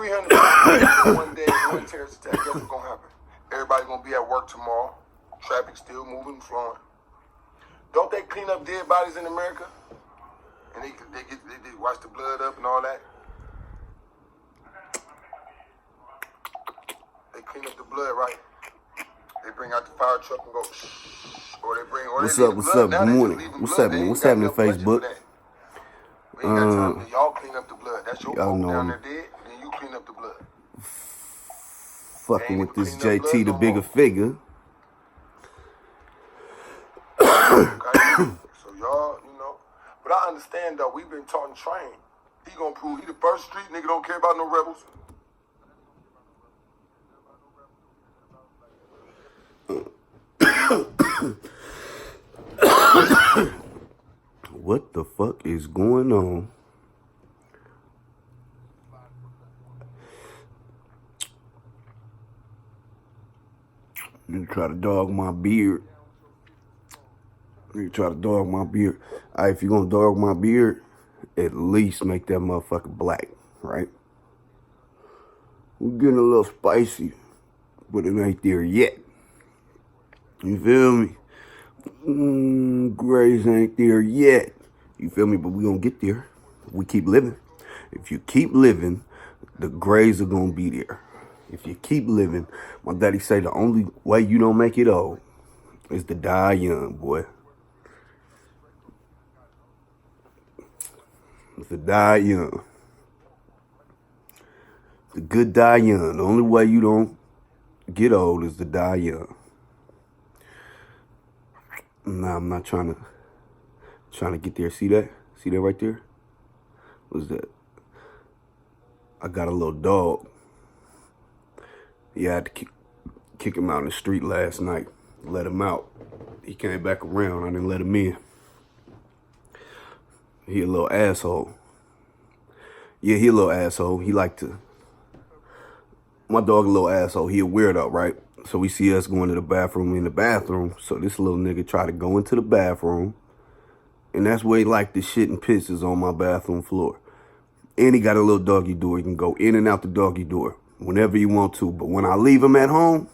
300 people one day, one terrorist attack, guess what's gonna happen? Everybody's gonna be at work tomorrow. Traffic still moving, flowing. Don't they clean up dead bodies in America? And they wash the blood up and all that. They clean up the blood, right? They bring out the fire truck and go shh. Or they bring. Or What's they up? What's up? Good morning. What's happening? What's happening, Facebook? We ain't got time to y'all clean up the blood. That's your folk down there dead. Then you clean up the blood. Fucking with this JT, the bigger figure. Okay? So y'all, you know. But I understand though, we've been taught and trained. He gonna prove he the first street nigga, don't care about no rebels. What the fuck is going on? You try to dog my beard. You try to dog my beard. If you're gonna dog my beard, at least make that motherfucker black, right? We're getting a little spicy, but it ain't there yet. You feel me? Grays ain't there yet. You feel me? But we gonna get there. We keep living. If you keep living, the grays are gonna be there. If you keep living, my daddy say the only way you don't make it old is to die young, boy. It's to die young. The good die young. The only way you don't get old is to die young. Nah, I'm not trying to get there. See that? See that right there? What's that? I got a little dog. Yeah, I had to kick him out in the street last night. Let him out. He came back around. I didn't let him in. He a little asshole. Yeah, he a little asshole. He like to... My dog a little asshole. He a weirdo, right? So we see us going to the bathroom in the bathroom. So this little nigga try to go into the bathroom. And that's where he like to shit and pisses on my bathroom floor. And he got a little doggy door. He can go in and out the doggy door whenever you want to. But when I leave him at home,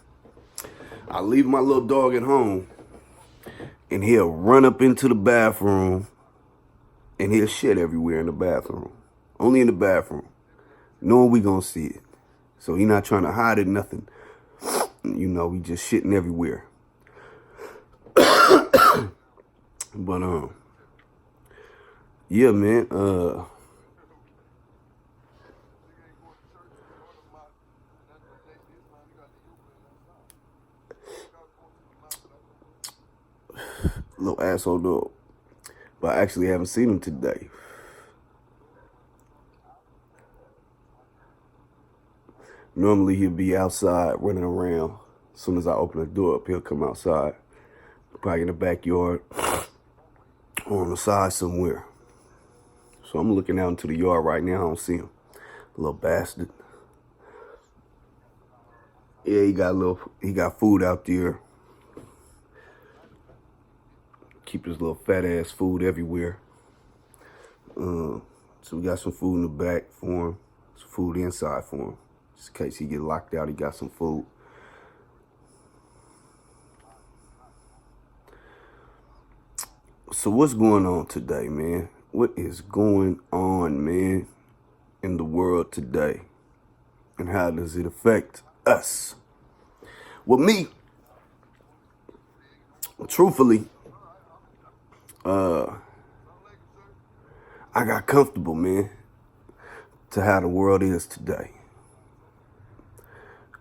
I leave my little dog at home. And he'll run up into the bathroom. And he'll shit everywhere in the bathroom. Only in the bathroom. Knowing we gonna see it. So he not trying to hide it, nothing. You know, we just shitting everywhere. But, yeah, man, little asshole dog. But I actually haven't seen him today. Normally he'll be outside running around. As soon as I open the door up, he'll come outside. Probably in the backyard or on the side somewhere. So I'm looking out into the yard right now. I don't see him. Little bastard. Yeah, he got food out there. Keep his little fat ass food everywhere. So we got some food in the back for him. Some food inside for him. Just in case he get locked out, he got some food. So what's going on today, man? What is going on, man, in the world today? And how does it affect us? Well, me, truthfully, I got comfortable, man, to how the world is today.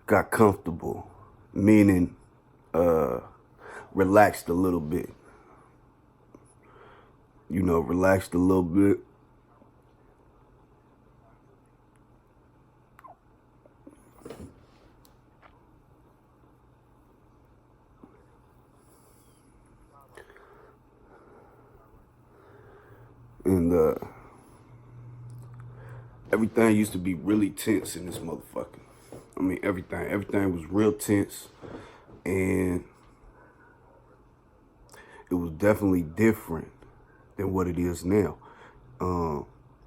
Got comfortable, meaning relaxed a little bit. You know, relaxed a little bit. And everything used to be really tense in this motherfucker. I mean, everything was real tense, and it was definitely different than what it is now.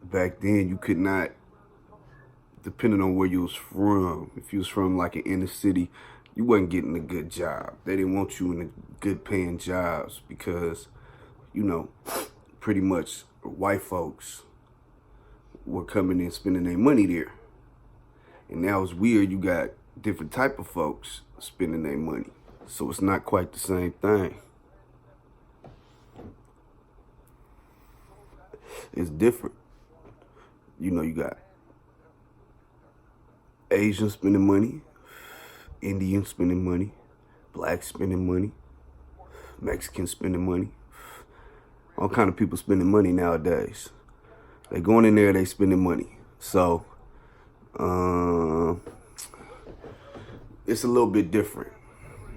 Back then, you could not depending on where you was from. If you was from like an inner city, you wasn't getting a good job. They didn't want you in the good paying jobs because, you know, pretty much white folks were coming in spending their money there. And now it's weird, you got different type of folks spending their money. So it's not quite the same thing. It's different. You know, you got Asians spending money, Indians spending money, blacks spending money, Mexicans spending money. All kind of people spending money nowadays. They going in there, they spending money. So, it's a little bit different.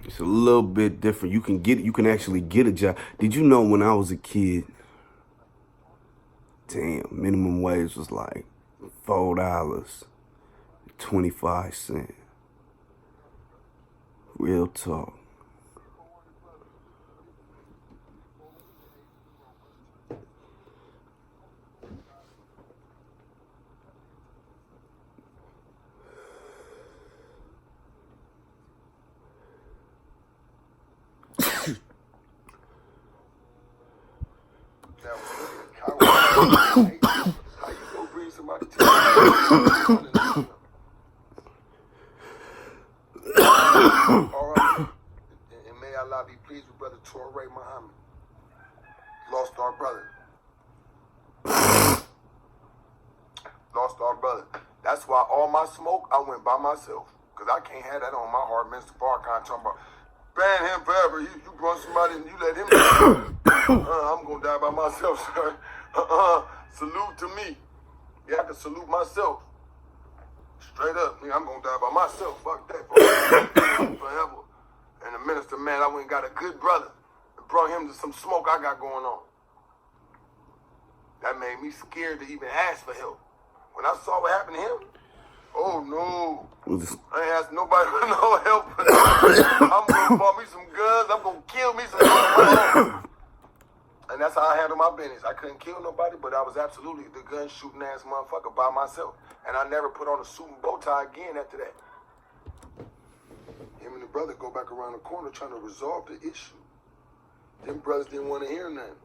It's a little bit different. You can actually get a job. Did you know when I was a kid, damn, minimum wage was like $4.25. Real talk. How you gonna bring somebody to you? All right. And may Allah be pleased with Brother Torrey Muhammad. Lost our brother. Lost our brother. That's why all my smoke, I went by myself. Because I can't have that on my heart. Mr. Farrakhan talking about, ban him forever. You brought somebody and you let him I'm going to die by myself, sir. Salute to me. Yeah, I can salute myself. Straight up, nigga, I'm going to die by myself. Fuck that. Forever. And the minister, man, I went and got a good brother. And brought him to some smoke I got going on. That made me scared to even ask for help. When I saw what happened to him, oh no. I ain't asked nobody for no help. I'm going to buy me some guns. I'm going to kill me some guns. And that's how I handle my business. I couldn't kill nobody, but I was absolutely the gun shooting ass motherfucker by myself. And I never put on a suit and bow tie again after that. Him and the brother go back around the corner trying to resolve the issue. Them brothers didn't want to hear nothing.